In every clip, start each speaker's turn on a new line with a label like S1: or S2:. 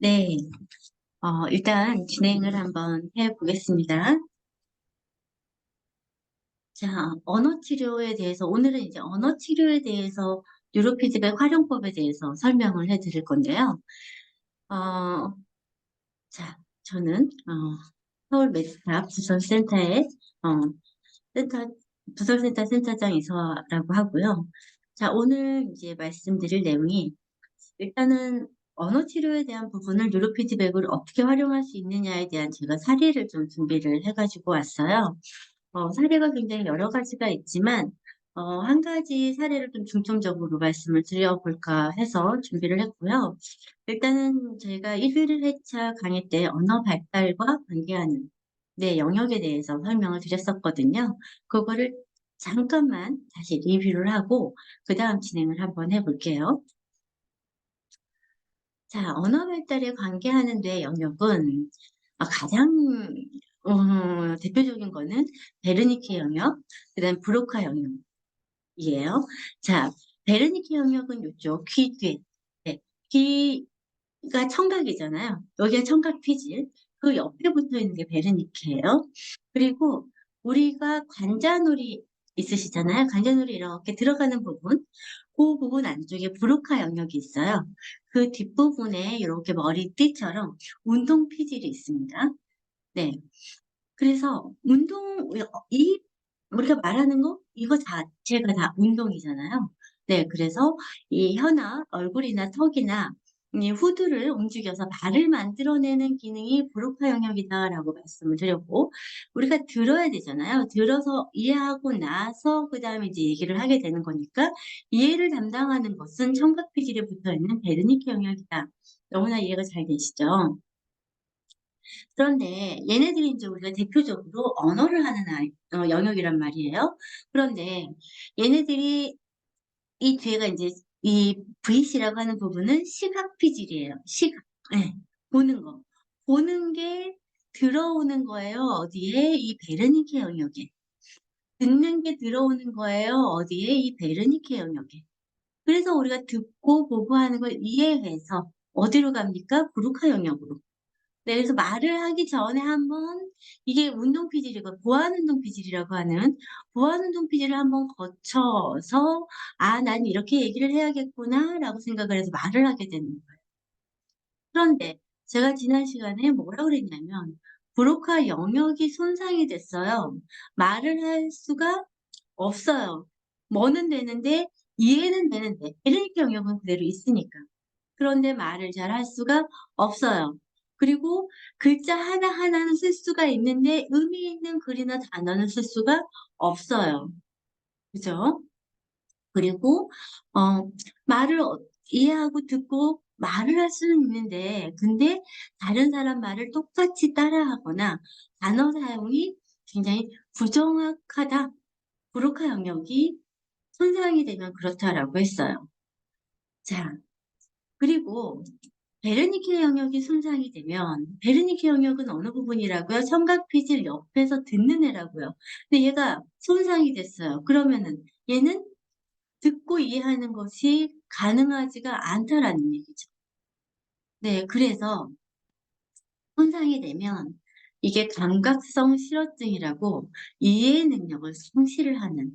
S1: 네, 일단 진행을 한번 해보겠습니다. 자, 언어 치료에 대해서, 오늘은 이제 언어 치료에 대해서 뉴로피드백 활용법에 대해서 설명을 해드릴 건데요. 어, 자, 저는, 서울 메디카 부설센터의, 어, 센터, 부설센터 센터장 이서라고 하고요. 자, 오늘 이제 말씀드릴 내용이, 일단은 언어 치료에 대한 부분을 뉴로피드백을 어떻게 활용할 수 있느냐에 대한 제가 사례를 좀 준비를 해가지고 왔어요. 사례가 굉장히 여러 가지가 있지만, 한 가지 사례를 좀 중점적으로 말씀을 드려볼까 해서 준비를 했고요. 일단은 저희가 1회차 강의 때 언어 발달과 관계하는 네, 영역에 대해서 설명을 드렸었거든요. 그거를 잠깐만 다시 리뷰를 하고, 그 다음 진행을 한번 해볼게요. 자, 언어 발달에 관계하는 뇌 영역은 가장 대표적인 거는 베르니케 영역, 그다음 브로카 영역이에요. 자, 베르니케 영역은 이쪽 귀 뒤에, 네, 귀가 청각이잖아요. 여기가 청각 피질, 그 옆에 붙어 있는 게 베르니케예요. 그리고 우리가 관자놀이 있으시잖아요. 관자놀이 이렇게 들어가는 부분, 그 부분 안쪽에 브로카 영역이 있어요. 그 뒷부분에 이렇게 머리띠처럼 운동 피질이 있습니다. 네. 그래서 이, 우리가 말하는 거, 이거 자체가 다 운동이잖아요. 네. 그래서 이 혀나 얼굴이나 턱이나 이 후두를 움직여서 말을 만들어내는 기능이 브로카 영역이다라고 말씀을 드렸고, 우리가 들어야 되잖아요. 들어서 이해하고 나서 그 다음에 이제 얘기를 하게 되는 거니까, 이해를 담당하는 것은 청각피질에 붙어 있는 베르니케 영역이다. 너무나 이해가 잘 되시죠? 그런데 얘네들이 이제 우리가 대표적으로 언어를 하는 영역이란 말이에요. 그런데 얘네들이 이 뒤에가 이제 이 VC라고 하는 부분은 시각 피질이에요. 시각. 네. 보는 거. 보는 게 들어오는 거예요. 어디에? 이 베르니케 영역에. 듣는 게 들어오는 거예요. 어디에? 이 베르니케 영역에. 그래서 우리가 듣고 보고 하는 걸 이해해서 어디로 갑니까? 브루카 영역으로. 네, 그래서 말을 하기 전에 한번 이게 운동 피질이고 보안 운동 피질이라고 하는 보안 운동 피질을 한번 거쳐서 난 이렇게 얘기를 해야겠구나라고 생각을 해서 말을 하게 되는 거예요. 그런데 제가 지난 시간에 뭐라 그랬냐면 브로카 영역이 손상이 됐어요. 말을 할 수가 없어요. 뭐는 되는데 이해는 되는데 에르니케 영역은 그대로 있으니까. 그런데 말을 잘 할 수가 없어요. 그리고 글자 하나하나는 쓸 수가 있는데 의미 있는 글이나 단어는 쓸 수가 없어요. 그죠? 그리고 말을 이해하고 듣고 말을 할 수는 있는데 근데 다른 사람 말을 똑같이 따라하거나 단어 사용이 굉장히 부정확하다. 브로카 영역이 손상이 되면 그렇다라고 했어요. 자, 그리고 베르니케 영역이 손상이 되면 베르니케 영역은 어느 부분이라고요? 청각피질 옆에서 듣는 애라고요. 근데 얘가 손상이 됐어요. 그러면은 얘는 듣고 이해하는 것이 가능하지가 않다라는 얘기죠. 네, 그래서 손상이 되면 이게 감각성 실어증이라고 이해 능력을 상실을 하는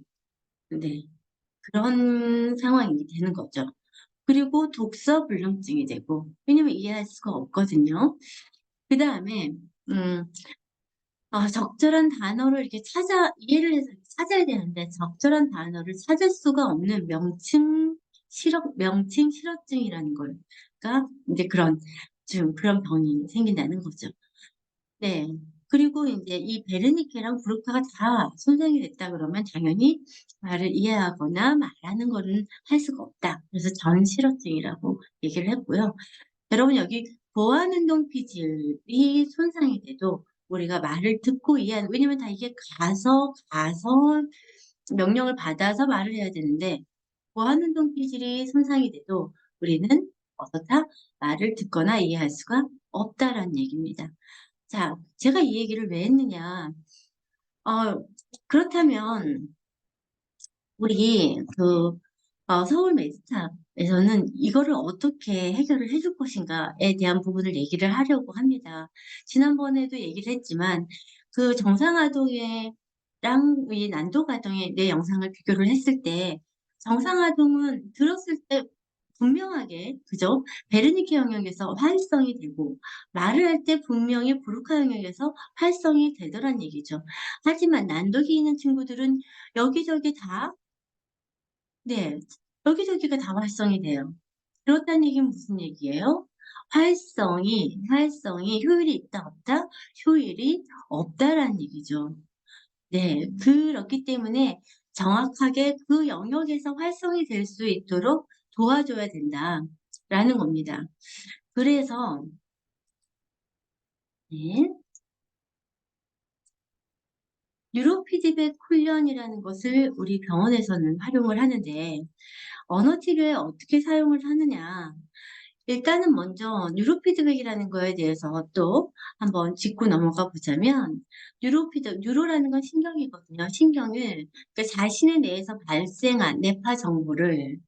S1: 네, 그런 상황이 되는 거죠. 그리고 독서 불능증이 되고 왜냐면 이해할 수가 없거든요. 그 다음에 음, 적절한 단어를 이렇게 이해를 해서 찾아야 되는데 적절한 단어를 찾을 수가 없는 명칭 실어증이라는 걸까 이제 그런 병이 생긴다는 거죠. 네. 그리고 이제 이 베르니케랑 브루카가 다 손상이 됐다 그러면 당연히 말을 이해하거나 말하는 거는 할 수가 없다. 그래서 전실어증이라고 얘기를 했고요. 여러분 여기 보안운동 피질이 손상이 돼도 우리가 말을 듣고 왜냐면 다 이게 가서 명령을 받아서 말을 해야 되는데 보안운동 피질이 손상이 돼도 우리는 어떻다? 말을 듣거나 이해할 수가 없다라는 얘기입니다. 자, 제가 이 얘기를 왜 했느냐. 어, 그렇다면, 우리, 서울 메디탑에서는 이거를 어떻게 해결을 해줄 것인가에 대한 부분을 얘기를 하려고 합니다. 지난번에도 얘기를 했지만 그 정상아동이랑 이 난도가동의 내 영상을 비교를 했을 때 정상아동은 들었을 때 분명하게 그죠? 베르니케 영역에서 활성이 되고 말을 할 때 분명히 브루카 영역에서 활성이 되더란 얘기죠. 하지만 난독이 있는 친구들은 여기저기 다 네, 여기저기가 다 활성이 돼요. 그렇다는 얘기는 무슨 얘기예요? 활성이 효율이 있다, 없다? 효율이 없다라는 얘기죠. 네, 그렇기 때문에 정확하게 그 영역에서 활성이 될 수 있도록 도와줘야 된다라는 겁니다. 그래서, 네, 뉴로 피드백 훈련이라는 것을 우리 병원에서는 활용을 하는데, 언어 치료에 어떻게 사용을 하느냐? 일단은 먼저 뉴로 피드백이라는 거에 대해서 또 한번 짚고 넘어가 보자면 뉴로라는 건 신경이거든요. 신경을 그러니까 자신의 뇌에서 발생한 뇌파 정보를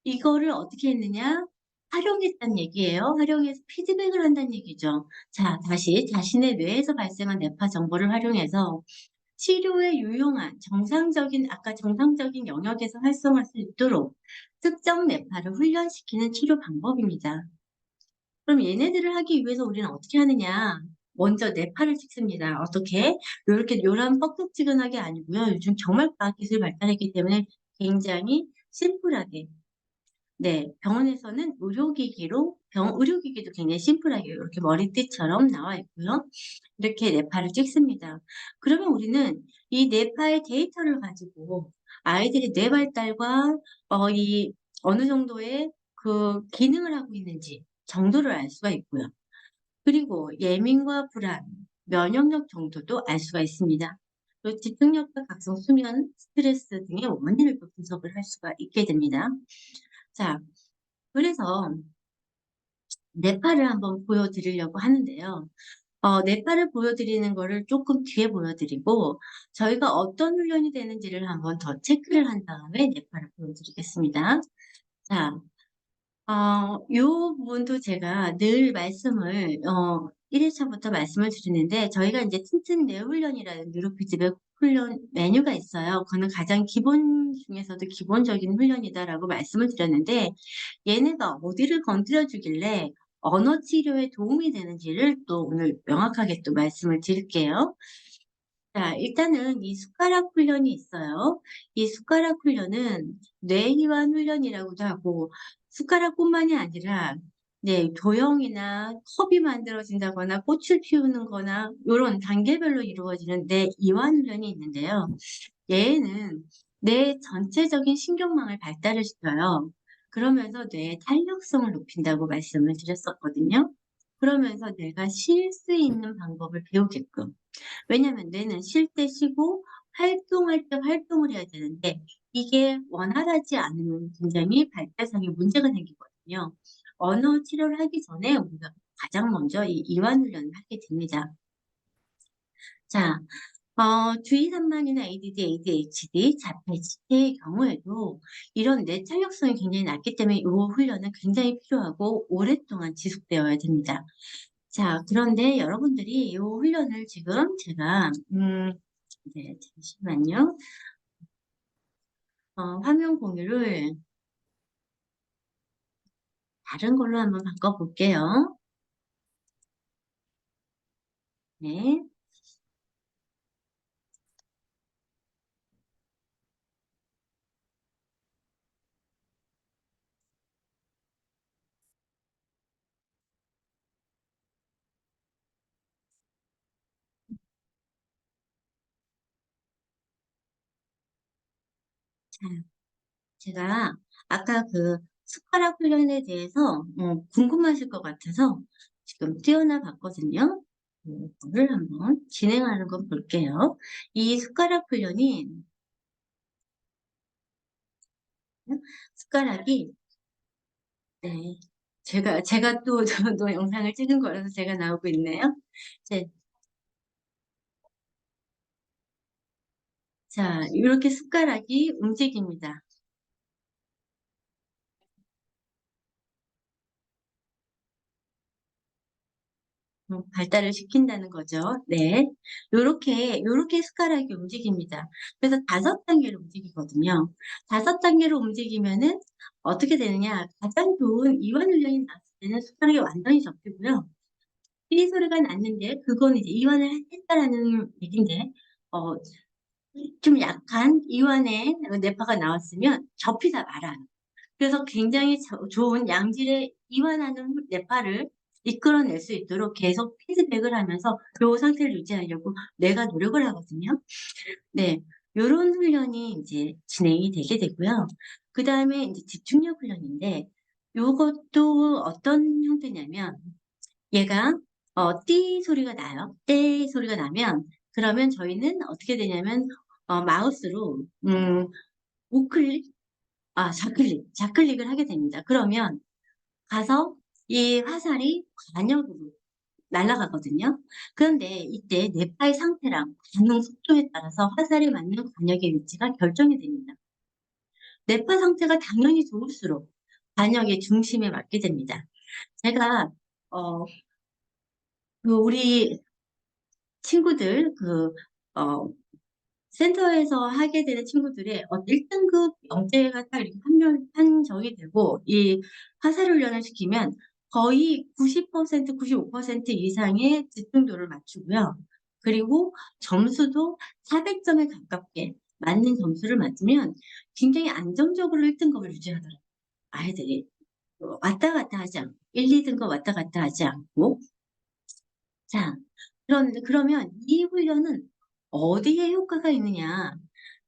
S1: 이거를 어떻게 했느냐? 활용했다는 얘기예요. 활용해서 피드백을 한다는 얘기죠. 자, 다시 자신의 뇌에서 발생한 뇌파 정보를 활용해서 치료에 유용한 아까 정상적인 영역에서 활성화할 수 있도록 특정 뇌파를 훈련시키는 치료 방법입니다. 그럼 얘네들을 하기 위해서 우리는 어떻게 하느냐? 먼저 뇌파를 찍습니다. 어떻게? 이렇게 요란 뻑뻑지근하게 아니고요. 요즘 정말 과학 기술이 발달했기 때문에 굉장히 심플하게. 네, 병원에서는 의료기기도 굉장히 심플하게 이렇게 머리띠처럼 나와 있고요. 이렇게 뇌파를 찍습니다. 그러면 우리는 이 뇌파의 데이터를 가지고 아이들의 뇌 발달과 이 어느 정도의 그 기능을 하고 있는지 정도를 알 수가 있고요. 그리고 예민과 불안, 면역력 정도도 알 수가 있습니다. 또 집중력과 각성, 수면, 스트레스 등의 원인을 또 분석을 할 수가 있게 됩니다. 자, 그래서 뇌파를 한번 보여드리려고 하는데요. 뇌파를 보여드리는 거를 조금 뒤에 보여드리고 저희가 어떤 훈련이 되는지를 한번 더 체크를 한 다음에 뇌파를 보여드리겠습니다. 자, 요 부분도 제가 늘 1회차부터 말씀을 드리는데, 저희가 이제 튼튼 뇌 훈련이라는 뉴로피드백 훈련 메뉴가 있어요. 그거는 가장 기본 중에서도 기본적인 훈련이다라고 말씀을 드렸는데, 얘네가 어디를 건드려 주길래 언어 치료에 도움이 되는지를 또 오늘 명확하게 또 말씀을 드릴게요. 자, 일단은 이 숟가락 훈련이 있어요. 이 숟가락 훈련은 뇌희환 훈련이라고도 하고, 숟가락뿐만이 아니라, 네, 도형이나 컵이 만들어진다거나 꽃을 피우는 거나, 이런 단계별로 이루어지는 뇌이완 훈련이 있는데요. 얘는 뇌 전체적인 신경망을 발달을 시켜요. 그러면서 뇌의 탄력성을 높인다고 말씀을 드렸었거든요. 그러면서 뇌가 쉴 수 있는 방법을 배우게끔. 왜냐하면 뇌는 쉴 때 쉬고 활동할 때 활동을 해야 되는데 이게 원활하지 않으면 굉장히 발달상에 문제가 생기거든요. 언어 치료를 하기 전에 우리가 가장 먼저 이 이완 훈련을 하게 됩니다. 자, 주의 산만이나 ADD, ADHD, 자폐, 지체의 경우에도 이런 뇌 탄력성이 굉장히 낮기 때문에 이 훈련은 굉장히 필요하고 오랫동안 지속되어야 됩니다. 자, 그런데 여러분들이 이 훈련을 지금 제가, 네, 잠시만요. 화면 공유를 다른 걸로 한번 바꿔볼게요. 네. 자, 제가 아까 그 숟가락 훈련에 대해서 궁금하실 것 같아서 지금 띄워놔 봤거든요. 이거를 한번 진행하는 거 볼게요. 이 숟가락 훈련이 숟가락이 네. 제가 또 저도 영상을 찍은 거라서 제가 나오고 있네요. 제, 자, 이렇게 숟가락이 움직입니다. 발달을 시킨다는 거죠. 네. 요렇게 숟가락이 움직입니다. 그래서 5단계로 움직이거든요. 5단계로 움직이면은 어떻게 되느냐. 가장 좋은 이완 훈련이 나왔을 때는 숟가락이 완전히 접히고요. 삐 소리가 났는데 그거는 이제 이완을 했다라는 얘긴데 어 좀 약한 이완의 뇌파가 나왔으면 접히다 말아요. 그래서 굉장히 좋은 양질의 이완하는 뇌파를 이끌어낼 수 있도록 계속 피드백을 하면서 요 상태를 유지하려고 뇌가 노력을 하거든요. 네. 요런 훈련이 인제 진행이 되게 되고요. 그다음에 인제 집중력 훈련인데 요것도 어떤 형태냐면 얘가 띠 소리가 나요. 떼 소리가 나면 그러면 저희는 어떻게 되냐면 마우스로 우클릭 좌클릭을 하게 됩니다. 그러면 가서 이 화살이 관역으로 날아가거든요. 그런데 이때 뇌파의 상태랑 반응 속도에 따라서 화살이 맞는 관역의 위치가 결정이 됩니다. 뇌파 상태가 당연히 좋을수록 관역의 중심에 맞게 됩니다. 제가 어 우리 친구들 어 센터에서 하게 되는 친구들의 1 등급 영재가 딱 이렇게 판정이 되고 이 화살 훈련을 시키면 거의 90% 95% 이상의 집중도를 맞추고요. 그리고 점수도 400 점에 가깝게 맞는 점수를 맞으면 굉장히 안정적으로 1 등급을 유지하더라고요, 아이들이. 왔다 갔다 하지 않고 1-2 등급 왔다 갔다 하지 않고. 자, 그러면 이 훈련은 어디에 효과가 있느냐.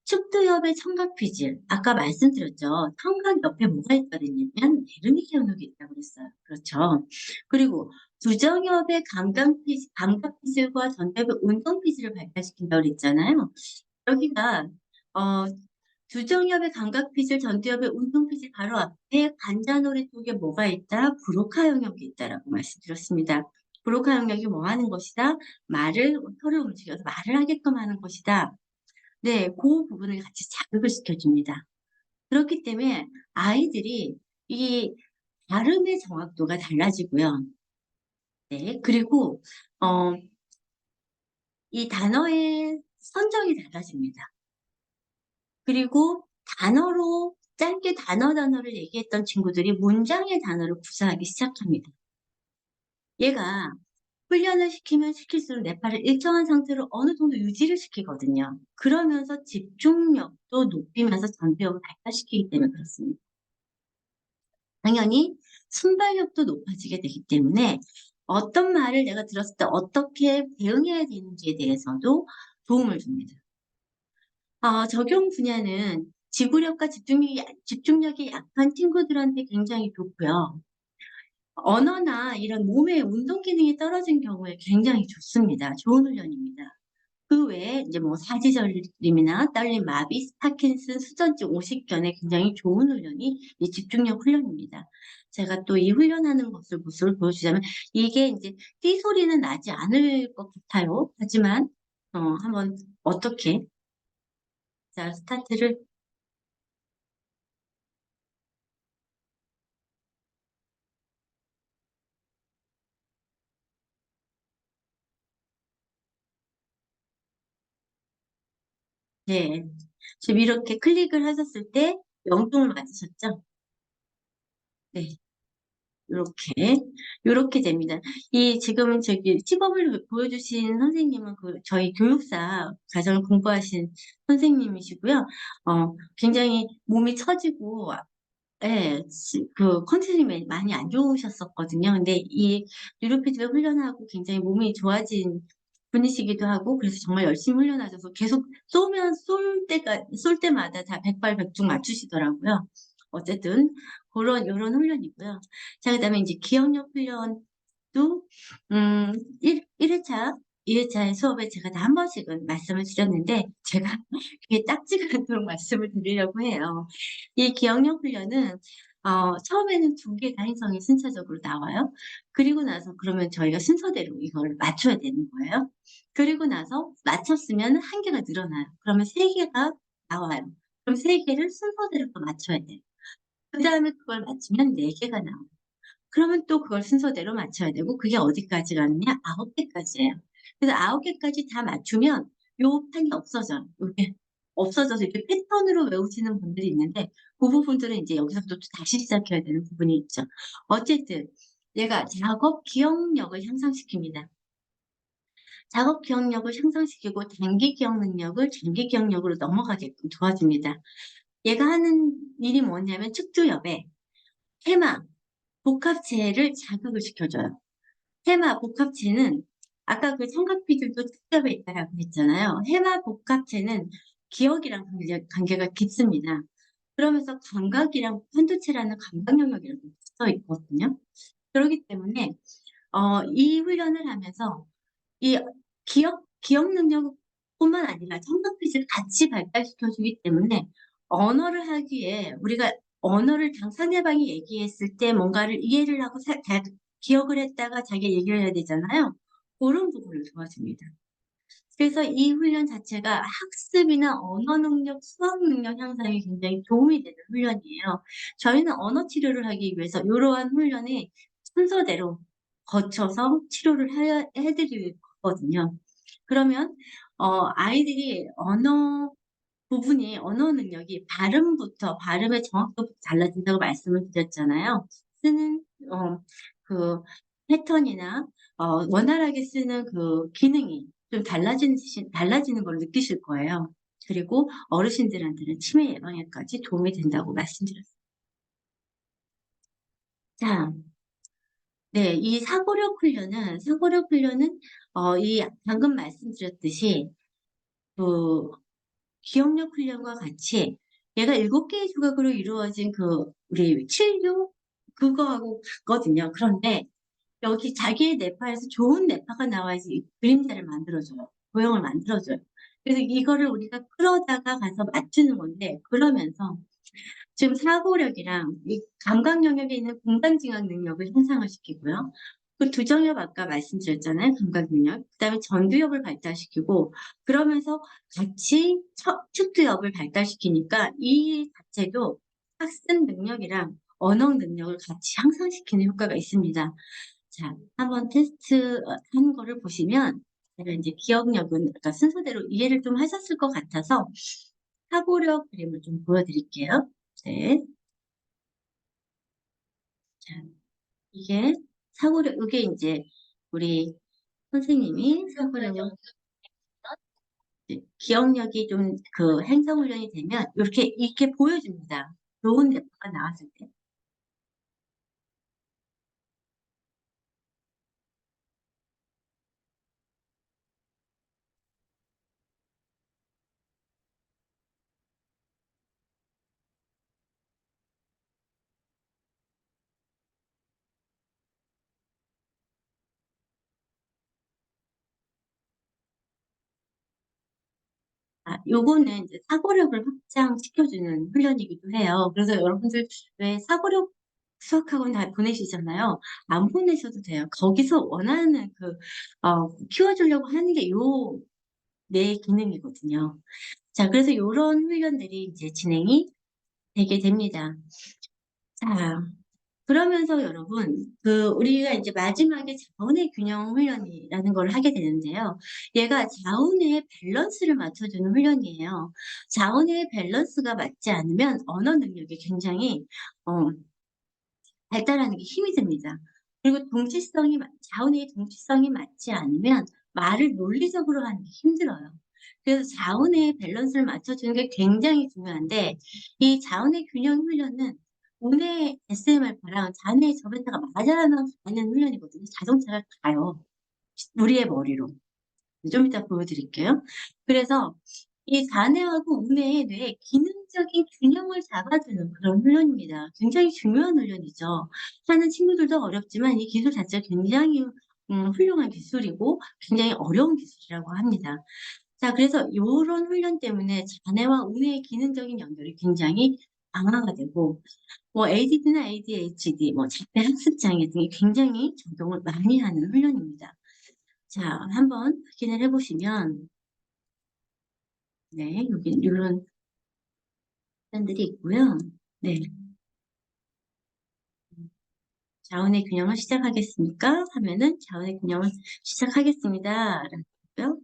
S1: 측두엽의 청각피질, 아까 말씀드렸죠. 청각 옆에 뭐가 있다 그랬냐면 베르니케 영역이 있다고 그랬어요. 그렇죠. 그리고 부정엽의 감각피질과 전두엽의 운동피질을 발달시킨다고 그랬잖아요. 여기가 어 두정엽의 감각피질, 전두엽의 운동피질 바로 앞에 관자놀이 쪽에 뭐가 있다? 브로카 영역이 있다라고 말씀드렸습니다. 브로카 영역이 뭐 하는 것이다? 혀를 움직여서 말을 하게끔 하는 것이다. 네, 고 부분을 같이 자극을 시켜줍니다. 그렇기 때문에 아이들이 이 발음의 정확도가 달라지고요. 네, 그리고 어 이 단어의 선정이 달라집니다. 그리고 단어로 짧게 단어를 얘기했던 친구들이 문장의 단어를 구사하기 시작합니다. 얘가 훈련을 시키면 시킬수록 뇌파를 일정한 상태로 어느 정도 유지를 시키거든요. 그러면서 집중력도 높이면서 전두엽을 발달시키기 때문에 그렇습니다. 당연히 순발력도 높아지게 되기 때문에 어떤 말을 내가 들었을 때 어떻게 대응해야 되는지에 대해서도 도움을 줍니다. 적용 분야는 지구력과 집중력이 약한 친구들한테 굉장히 좋고요. 언어나 이런 몸의 운동 기능이 떨어진 경우에 굉장히 좋습니다. 좋은 훈련입니다. 그 외에 이제 뭐 사지저림이나 떨림, 마비, 파킨슨, 수전증, 오십견에 굉장히 좋은 훈련이 이 집중력 훈련입니다. 제가 또 이 훈련하는 모습을 보여주자면 이게 인제 띠 소리는 나지 않을 것 같아요. 하지만 한번 어떻게 자 스타트를 네. 지금 이렇게 클릭을 하셨을 때 영동을 맞으셨죠? 네. 요렇게 됩니다. 이 지금 저기 시범을 보여주신 선생님은 저희 교육사 과정을 공부하신 선생님이시고요. 굉장히 몸이 처지고 예. 컨디션이 많이 안 좋으셨었거든요. 근데 이 뉴로피드백 훈련하고 굉장히 몸이 좋아진 분이시기도 하고 그래서 정말 열심히 훈련하셔서 계속 쏠 때마다 다 백발백중 맞추시더라고요. 어쨌든 요런 훈련이고요. 자, 그다음에 인제 기억력 훈련도 1회차, 2회차의 수업에 제가 다 한 번씩은 말씀을 드렸는데 제가 그게 딱지가 않도록 말씀을 드리려고 해요. 이 기억력 훈련은 처음에는 2개가 행성이 순차적으로 나와요. 그리고 나서 그러면 저희가 순서대로 이걸 맞춰야 되는 거예요. 그리고 나서 맞췄으면 1 개가 늘어나요. 그러면 3 개가 나와요. 그럼 3 개를 순서대로 또 맞춰야 돼요. 그다음에 그걸 맞추면 4 개가 나와요. 그러면 또 그걸 순서대로 맞춰야 되고 그게 어디까지 가느냐? 9개까지예요. 그래서 9개까지 다 맞추면 요 판이 없어져요. 요게 없어져서 이렇게 패턴으로 외우시는 분들이 있는데 그 부분들은 이제 여기서부터 또 다시 시작해야 되는 부분이 있죠. 어쨌든 얘가 작업 기억력을 향상시킵니다. 작업 기억력을 향상시키고 단기 기억 능력을 장기 기억력으로 넘어가게끔 도와줍니다. 얘가 하는 일이 뭐냐면 측두엽에 테마, 복합체를 자극을 시켜줘요. 테마, 복합체는 아까 그 청각피들도 측두엽에 있다라고 했잖아요. 해마, 복합체는 기억이랑 관계가 깊습니다. 그러면서 감각이랑 편두체라는 감각 영역이랑 붙어 있거든요. 그렇기 때문에 이 훈련을 하면서 이 기억 능력뿐만 아니라 청각빛을 같이 발달시켜주기 때문에 언어를 하기에 우리가 언어를 상대방이 얘기했을 때 뭔가를 이해를 하고 기억을 했다가 자기 얘기를 해야 되잖아요. 그런 부분을 도와줍니다. 그래서 이 훈련 자체가 학습이나 언어 능력, 수학 능력 향상에 굉장히 도움이 되는 훈련이에요. 저희는 언어 치료를 하기 위해서 이러한 훈련이 순서대로 거쳐서 치료를 해드릴 거거든요. 그러면 아이들이 언어 능력이 발음의 정확도부터 달라진다고 말씀을 드렸잖아요. 쓰는 그 패턴이나 원활하게 쓰는 그 기능이 좀 달라지는 걸 느끼실 거예요. 그리고 어르신들한테는 치매 예방에까지 도움이 된다고 말씀드렸어요. 자, 네, 이 사고력 훈련은 이 방금 말씀드렸듯이 그 기억력 훈련과 같이 얘가 7개의 조각으로 이루어진 그 우리 칠교 그거하고 같거든요. 그런데 여기 자기의 뇌파에서 좋은 뇌파가 나와야지 이 그림자를 만들어줘요. 도형을 만들어줘요. 그래서 이거를 우리가 끌어다가 가서 맞추는 건데 그러면서 지금 사고력이랑 이 감각 영역에 있는 공간징악 능력을 향상을 시키고요. 그 두정엽 아까 말씀드렸잖아요. 감각 능력. 그다음에 전두엽을 발달시키고 그러면서 같이 측두엽을 발달시키니까 이 자체도 학습 능력이랑 언어 능력을 같이 향상시키는 효과가 있습니다. 자, 한번 테스트 한 거를 보시면 제가 이제 기억력은 아까 순서대로 이해를 좀 하셨을 것 같아서 사고력 그림을 좀 보여드릴게요. 네. 자, 이게 이제 우리 선생님이 사고력, 기억력이 좀 그 행성 훈련이 되면 이렇게 보여줍니다. 좋은 래퍼가 나왔을 때. 요거는 이제 사고력을 확장시켜주는 훈련이기도 해요. 그래서 여러분들 왜 사고력 수학학원 다 보내시잖아요. 안 보내셔도 돼요. 거기서 원하는 키워주려고 하는 게 뇌 기능이거든요. 자, 그래서 이런 훈련들이 이제 진행이 되게 됩니다. 자, 그러면서 여러분, 우리가 이제 마지막에 자운의 균형 훈련이라는 걸 하게 되는데요. 얘가 자운의 밸런스를 맞춰주는 훈련이에요. 자운의 밸런스가 맞지 않으면 언어 능력이 굉장히, 어, 발달하는 게 힘이 듭니다. 그리고 자운의 동치성이 맞지 않으면 말을 논리적으로 하는 게 힘들어요. 그래서 자운의 밸런스를 맞춰주는 게 굉장히 중요한데, 이 자운의 균형 훈련은 운의 SMR파랑 잔해의 저배타가 맞아나가는 훈련이거든요. 자동차가 가요. 우리의 머리로. 좀 이따 보여드릴게요. 그래서 이 자뇌하고 우뇌의 뇌의 기능적인 균형을 잡아주는 그런 훈련입니다. 굉장히 중요한 훈련이죠. 하는 친구들도 어렵지만 이 기술 자체가 굉장히 훌륭한 기술이고 굉장히 어려운 기술이라고 합니다. 자, 그래서 이런 훈련 때문에 자뇌와 우뇌의 기능적인 연결이 굉장히 강화가 되고 뭐 ADD나 ADHD, 뭐 자폐 학습 장애 등이 굉장히 적용을 많이 하는 훈련입니다. 자, 한번 확인을 해보시면 네, 여기 이런 단들이 있고요. 네. 자원의 균형을 시작하겠습니까? 하면은 자원의 균형을 시작하겠습니다. 라고요.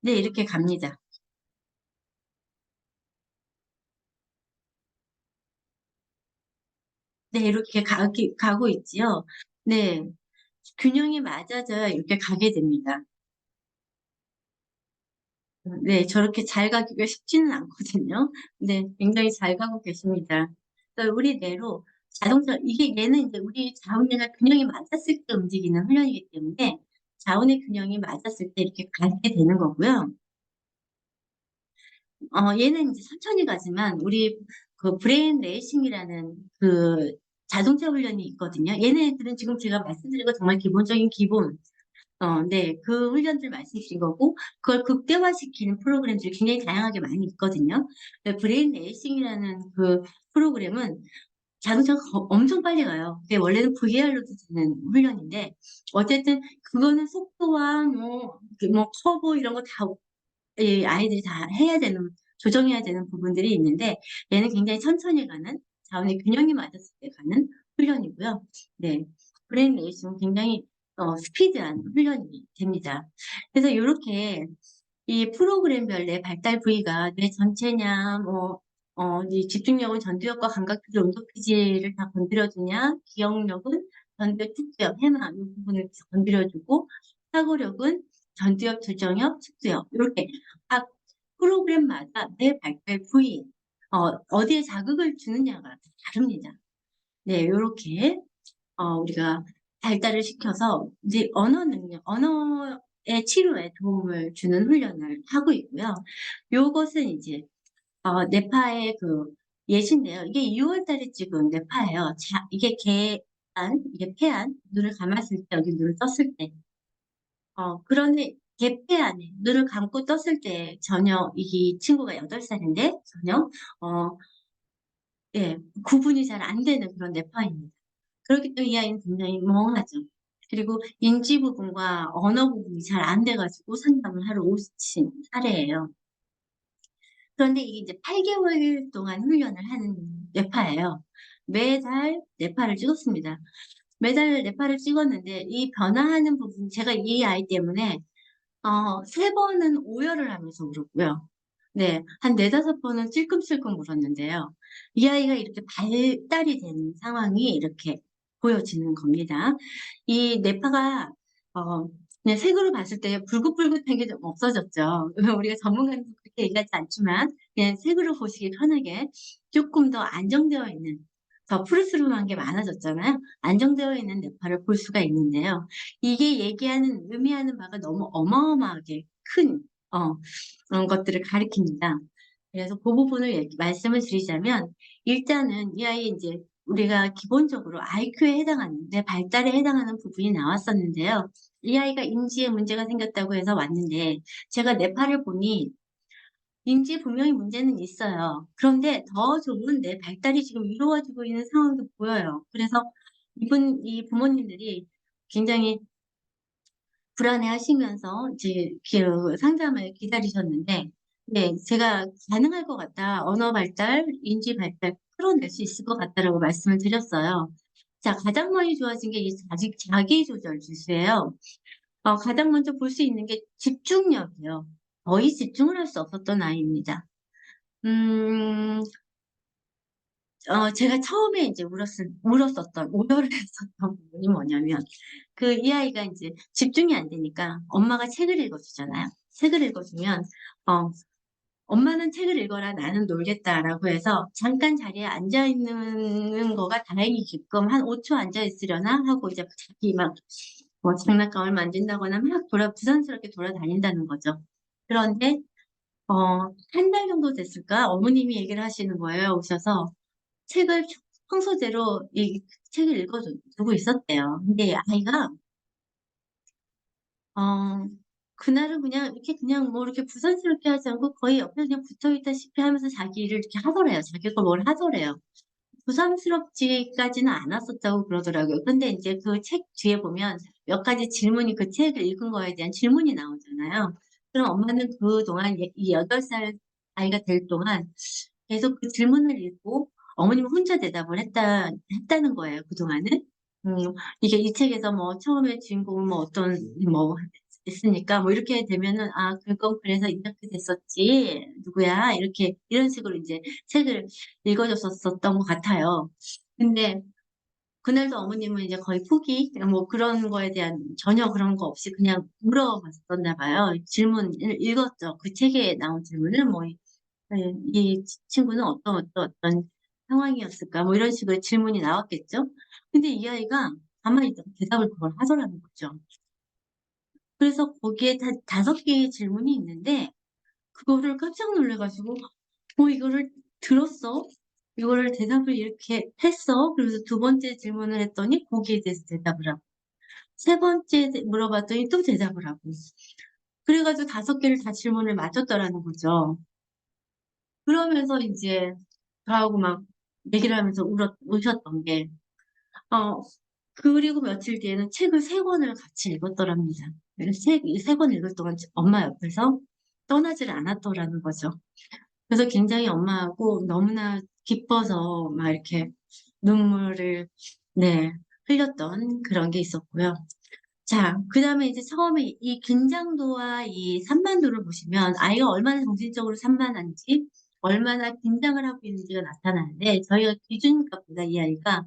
S1: 네, 이렇게 갑니다. 네, 이렇게 가고 있지요. 네, 균형이 맞아져야 이렇게 가게 됩니다. 네, 저렇게 잘 가기가 쉽지는 않거든요. 네, 굉장히 잘 가고 계십니다. 그러니까 우리대로 자동차, 이게 얘는 이제 우리 자원이나 균형이 맞았을 때 움직이는 훈련이기 때문에 자원의 균형이 맞았을 때 이렇게 가게 되는 거고요. 얘는 이제 천천히 가지만 우리 그 브레인 레이싱이라는 그 자동차 훈련이 있거든요. 얘네들은 지금 제가 말씀드린 거 정말 기본적인 기본, 네, 그 훈련들 말씀드린 거고, 그걸 극대화시키는 프로그램들이 굉장히 다양하게 많이 있거든요. 브레인 레이싱이라는 그 프로그램은 자동차가 엄청 빨리 가요. 그게 원래는 VR로도 되는 훈련인데, 어쨌든 그거는 속도와 뭐 커브 이런 거 다 이 아이들이 다 해야 되는, 조정해야 되는 부분들이 있는데, 얘는 굉장히 천천히 가는, 자원의 균형이 맞았을 때 가는 훈련이고요. 네. 브레인 레이싱은 굉장히 스피드한 훈련이 됩니다. 그래서 이렇게 이 프로그램별 내 발달 부위가 뇌 전체냐, 이 집중력은 전두엽과 감각피질, 온도피질을 다 건드려주냐, 기억력은 전두엽, 측두엽, 해마 이 부분을 건드려주고, 사고력은 전두엽, 조정엽, 측두엽 이렇게 각 프로그램마다 내 발달 부위, 어디에 자극을 주느냐가 다릅니다. 네, 이렇게 우리가 발달을 시켜서 이제 언어 능력, 언어의 치료에 도움을 주는 훈련을 하고 있고요. 요것은 이제 네파의 그 예시인데요. 이게 6월 달에 찍은 네파예요. 자, 이게 이게 폐안, 눈을 감았을 때, 여기 눈을 떴을 때. 그런데 개폐안에 눈을 감고 떴을 때 전혀 이 친구가 8살인데 전혀 예, 구분이 잘 안 되는 그런 뇌파입니다. 그렇기 때문에 이 아이는 굉장히 멍하죠. 그리고 인지 부분과 언어 부분이 잘 안 돼가지고 상담을 하러 오신 사례예요. 그런데 이게 이제 8개월 동안 훈련을 하는 뇌파예요. 매달 뇌파를 찍었습니다. 매달 뇌파를 찍었는데 이 변화하는 부분, 제가 이 아이 때문에 3번은 오열을 하면서 울었고요. 네, 한 네다섯 번은 찔끔찔끔 울었는데요. 이 아이가 이렇게 발달이 된 상황이 이렇게 보여지는 겁니다. 이 뇌파가, 그냥 색으로 봤을 때 붉긋붉긋한 게 좀 없어졌죠. 우리가 전문가는 그렇게 얘기하지 않지만, 그냥 색으로 보시기 편하게 조금 더 안정되어 있는, 더 푸르스름한 게 많아졌잖아요. 안정되어 있는 뇌파를 볼 수가 있는데요. 이게 의미하는 바가 너무 어마어마하게 큰, 그런 것들을 가리킵니다. 그래서 그 부분을 말씀을 드리자면, 일단은 이 아이 이제 우리가 기본적으로 IQ에 해당하는, 내 발달에 해당하는 부분이 나왔었는데요. 이 아이가 인지에 문제가 생겼다고 해서 왔는데, 제가 뇌파를 보니, 인지에 분명히 문제는 있어요. 그런데 더 좋은 내 발달이 지금 이루어지고 있는 상황도 보여요. 그래서 이 부모님들이 굉장히 불안해 하시면서 이제 그 상담을 기다리셨는데, 네, 제가 가능할 것 같다. 언어 발달, 인지 발달 끌어낼 수 있을 것 같다라고 말씀을 드렸어요. 자, 가장 많이 좋아진 게 이 자기 조절 지수예요. 가장 먼저 볼 수 있는 게 집중력이요. 거의 집중을 할 수 없었던 아이입니다. 음, 제가 처음에 이제 오열을 했었던 부분이 뭐냐면, 이 아이가 이제 집중이 안 되니까 엄마가 책을 읽어주잖아요. 책을 읽어주면, 어, 엄마는 책을 읽어라, 나는 놀겠다라고 해서 잠깐 자리에 앉아 있는 거가 다행이게끔 한 5초 앉아 있으려나 하고 이제 자기 막 장난감을 만진다거나 막 부산스럽게 돌아다닌다는 거죠. 그런데, 한 달 정도 됐을까? 어머님이 얘기를 하시는 거예요. 오셔서. 책을 평소대로 이 책을 읽어두고 있었대요. 근데 아이가 어 그날은 그냥 이렇게 그냥 뭐 이렇게 부산스럽게 하지 않고 거의 옆에 그냥 붙어 있다시피 하면서 자기 일을 이렇게 하더래요. 자기 걸 뭘 하더래요. 부담스럽지까지는 않았었다고 그러더라고요. 근데 이제 그 책 뒤에 보면 몇 가지 질문이 그 책을 읽은 거에 대한 질문이 나오잖아요. 그럼 엄마는 그동안 이 8살 아이가 될 동안 계속 그 질문을 읽고 어머님은 혼자 대답을 했다는 거예요, 그동안은. 음, 이게 이 책에서 뭐 처음에 주인공은 뭐 어떤, 뭐, 있으니까 뭐 이렇게 되면은, 아, 그건 그래서 이렇게 됐었지. 누구야? 이렇게, 이런 식으로 이제 책을 읽어줬었던 것 같아요. 근데 그날도 어머님은 이제 거의 포기, 뭐 그런 거에 대한 전혀 그런 거 없이 그냥 물어봤었나 봐요. 질문을 읽었죠. 그 책에 나온 질문을 뭐, 이 친구는 어떤 상황이었을까? 뭐 이런 식으로 질문이 나왔겠죠. 근데 이 아이가 가만히 있다가 대답을 그걸 하더라는 거죠. 그래서 거기에 5개의 질문이 있는데, 그거를 깜짝 놀래가지고, 이거를 들었어? 이거를 대답을 이렇게 했어? 그래서 2번째 질문을 했더니 거기에 대해서 대답을 하고, 3번째 물어봤더니 또 대답을 하고. 그래가지고 5개를 다 질문을 맞췄더라는 거죠. 그러면서 이제 저하고 막 얘기를 하면서 우셨던 게, 어, 그리고 며칠 뒤에는 책을 3권을 같이 읽었더랍니다. 이 3권 읽을 동안 엄마 옆에서 떠나질 않았더라는 거죠. 그래서 굉장히 엄마하고 너무나 기뻐서 막 이렇게 눈물을, 네, 흘렸던 그런 게 있었고요. 자, 그 다음에 이제 처음에 이 긴장도와 이 산만도를 보시면 아이가 얼마나 정신적으로 산만한지, 얼마나 긴장을 하고 있는지가 나타나는데, 저희가 기준값보다 이 아이가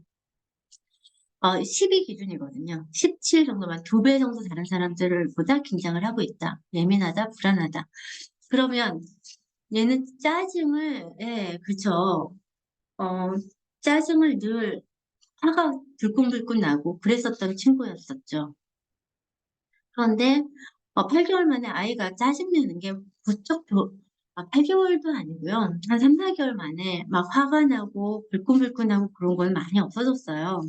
S1: 10이 기준이거든요. 17 정도만 2배 정도 다른 사람들보다 긴장을 하고 있다. 예민하다, 불안하다. 그러면 얘는 짜증을, 예, 그쵸. 어, 짜증을 늘 화가 불끈불끈 나고 그랬었던 친구였었죠. 그런데 8개월 만에 아이가 짜증내는 게 부쩍 8개월도 아니고요. 한 3, 4개월 만에 막 화가 나고 불끈불끈하고 그런 건 많이 없어졌어요.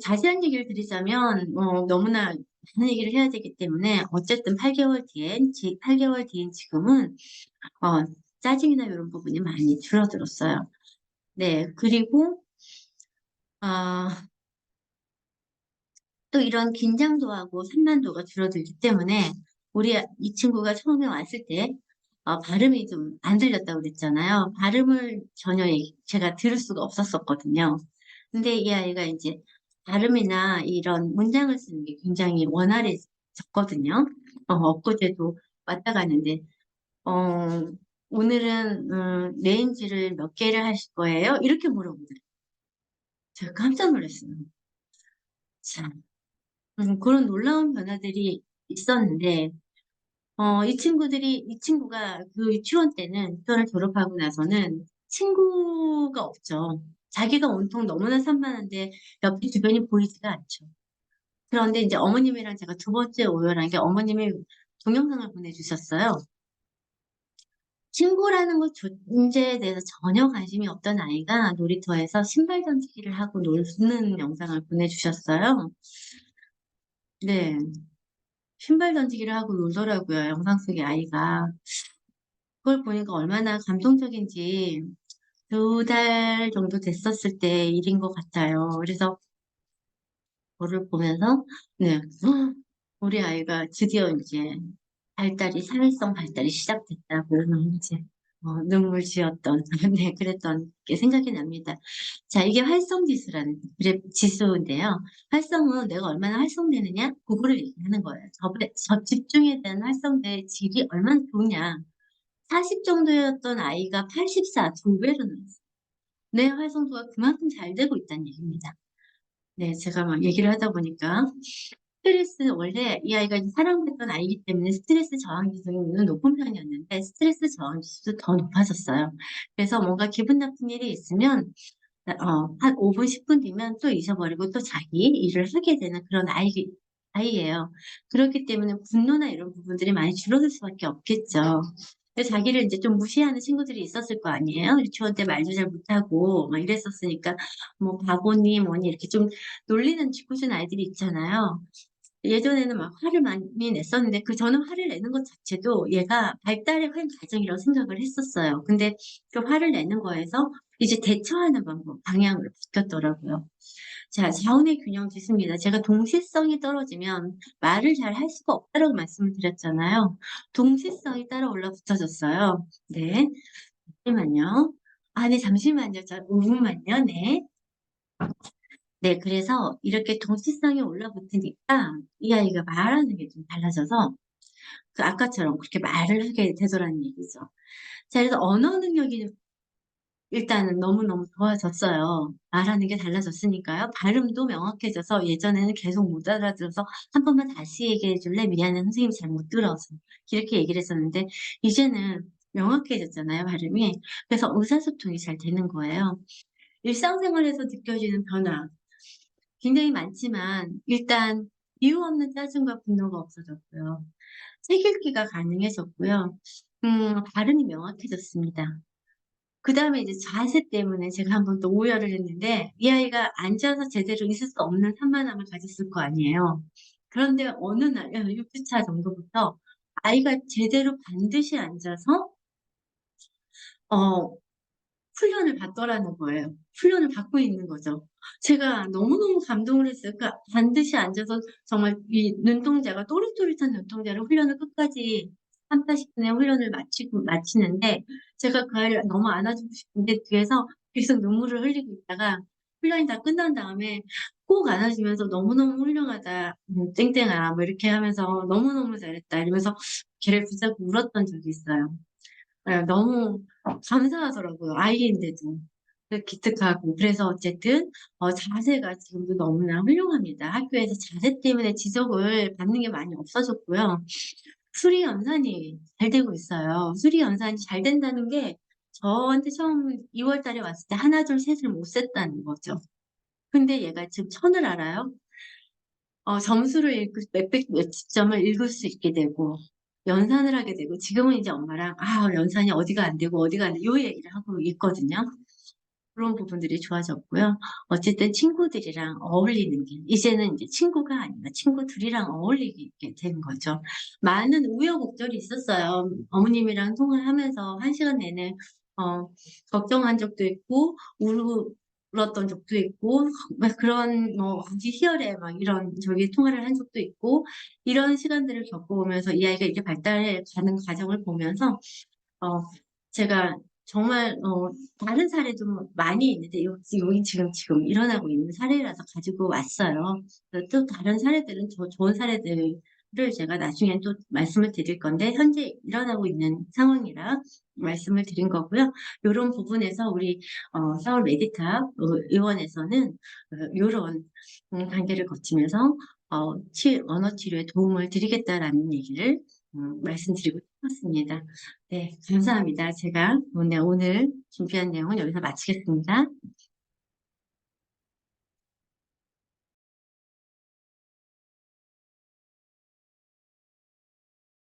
S1: 자세한 얘기를 드리자면, 너무나 많은 얘기를 해야 되기 때문에, 어쨌든 8개월 뒤인 지금은, 어, 짜증이나 이런 부분이 많이 줄어들었어요. 네, 그리고, 아, 또 이런 긴장도하고 산만도가 줄어들기 때문에, 이 친구가 처음에 왔을 때, 발음이 좀 안 들렸다고 그랬잖아요. 발음을 전혀 제가 들을 수가 없었었거든요. 근데 이 아이가 이제 발음이나 이런 문장을 쓰는 게 굉장히 원활해졌거든요. 엊그제도 왔다 갔는데, 어, 오늘은, 레인지를 몇 개를 하실 거예요? 이렇게 물어보더라고요. 제가 깜짝 놀랐어요. 참, 그런 놀라운 변화들이 있었는데, 이 친구가 그 유치원 때는, 유치원을 졸업하고 나서는 친구가 없죠. 자기가 온통 너무나 산만한데 옆에 주변이 보이지가 않죠. 그런데 이제 어머님이랑 제가 2번째 오열한 게 어머님이 동영상을 보내주셨어요. 친구라는 것 존재에 대해서 전혀 관심이 없던 아이가 놀이터에서 신발 던지기를 하고 노는 영상을 보내주셨어요. 네. 신발 던지기를 하고 놀더라고요. 영상 속의 아이가. 그걸 보니까 얼마나 감동적인지 2달 정도 됐었을 때 일인 것 같아요. 그래서 그거를 보면서, 네, 우리 아이가 드디어 이제 사회성 발달이 시작됐다고 이제 눈물 지었던, 네, 그랬던 게 생각이 납니다. 자, 이게 활성지수라는 지수인데요. 활성은 내가 얼마나 활성되느냐? 그거를 얘기하는 거예요. 저 집중에 대한 활성도의 질이 얼마나 좋냐. 40 정도였던 아이가 84, 2배로 늘었어요. 뇌 활성도가 그만큼 잘 되고 있다는 얘기입니다. 네, 제가 막 얘기를 하다 보니까 스트레스, 원래 이 아이가 이제 사랑받던 아이기 때문에 스트레스 저항 지수는 높은 편이었는데 스트레스 저항 지수도 더 높아졌어요. 그래서 뭔가 기분 나쁜 일이 있으면 한 5분, 10분 뒤면 또 잊어버리고 또 자기 일을 하게 되는 그런 아이예요. 그렇기 때문에 분노나 이런 부분들이 많이 줄어들 수밖에 없겠죠. 근데 자기를 이제 좀 무시하는 친구들이 있었을 거 아니에요? 유치원 때 말도 잘 못하고 막 이랬었으니까 뭐 바보니 뭐니 이렇게 좀 놀리는 짓궂은 아이들이 있잖아요. 예전에는 막 화를 많이 냈었는데 저는 화를 내는 것 자체도 얘가 발달의 한 과정이라고 생각을 했었어요. 근데 그 화를 내는 거에서 이제 대처하는 방법, 방향으로 바뀌었더라고요. 자, 자원의 균형 좋습니다. 제가 동시성이 떨어지면 말을 잘 할 수가 없다라고 말씀을 드렸잖아요. 동시성이 따라 올라붙어졌어요. 네, 잠시만요. 아, 네, 잠시만요. 저 5분만요. 네. 네, 그래서 이렇게 동시성이 올라붙으니까 이 아이가 말하는 게 좀 달라져서 그 아까처럼 그렇게 말을 하게 되더라는 얘기죠. 자, 그래서 언어 능력이 일단은 너무너무 좋아졌어요. 말하는 게 달라졌으니까요. 발음도 명확해져서 예전에는 계속 못 알아들어서 한 번만 다시 얘기해 줄래? 미안해, 선생님이 잘 못 들어서. 이렇게 얘기를 했었는데, 이제는 명확해졌잖아요, 발음이. 그래서 의사소통이 잘 되는 거예요. 일상생활에서 느껴지는 변화 굉장히 많지만, 일단 이유 없는 짜증과 분노가 없어졌고요. 책 읽기가 가능해졌고요. 발음이 명확해졌습니다. 그다음에 이제 자세 때문에 제가 한번 또 오열을 했는데 이 아이가 앉아서 제대로 있을 수 없는 산만함을 가졌을 거 아니에요. 그런데 어느 날 6주차 정도부터 아이가 제대로 반드시 앉아서 어 훈련을 받더라는 거예요. 훈련을 받고 있는 거죠. 제가 너무너무 감동을 했어요. 그러니까 반드시 앉아서 정말 이 눈동자가 또릿또릿한 눈동자를 훈련을 끝까지 3, 40분의 훈련을 마치는데 제가 그 아이를 너무 안아주고 싶은데 뒤에서 계속 눈물을 흘리고 있다가 훈련이 다 끝난 다음에 꼭 안아주면서 너무너무 훌륭하다. 땡땡아 뭐 이렇게 하면서 너무너무 잘했다 이러면서 걔를 붙잡고 울었던 적이 있어요. 네, 너무 감사하더라고요. 아이인데도. 기특하고. 그래서 어쨌든, 자세가 지금도 너무나 훌륭합니다. 학교에서 자세 때문에 지적을 받는 게 많이 없어졌고요. 수리 연산이 잘 되고 있어요. 수리 연산이 잘 된다는 게 저한테 처음 2월 달에 왔을 때 하나, 둘, 셋을 못 셌다는 거죠. 근데 얘가 지금 천을 알아요. 점수를 몇백, 몇십 점을 읽을 수 있게 되고, 연산을 하게 되고, 지금은 이제 엄마랑, 연산이 어디가 안 되고, 어디가 안 돼, 요 얘기를 하고 있거든요. 그런 부분들이 좋아졌고요. 어쨌든 친구들이랑 어울리는 게, 이제는 이제 친구가 아니라 친구들이랑 어울리게 된 거죠. 많은 우여곡절이 있었어요. 어머님이랑 통화를 하면서 1시간 내내, 걱정한 적도 있고, 울었던 적도 있고, 막 그런, 아주 희열에 막 이런, 저기 통화를 한 적도 있고, 이런 시간들을 겪어오면서 이 아이가 이렇게 발달해 가는 과정을 보면서, 어, 제가 정말, 다른 사례도 많이 있는데, 여기 지금 일어나고 있는 사례라서 가지고 왔어요. 또 다른 사례들은 더 좋은 사례들을 제가 나중에 또 말씀을 드릴 건데, 현재 일어나고 있는 상황이라 말씀을 드린 거고요. 이런 부분에서 우리, 서울 메디탑 의원에서는, 이런 단계를 거치면서, 언어 치료에 도움을 드리겠다라는 얘기를, 말씀드리고 싶었습니다. 네, 감사합니다. 제가 오늘 준비한 내용은 여기서 마치겠습니다.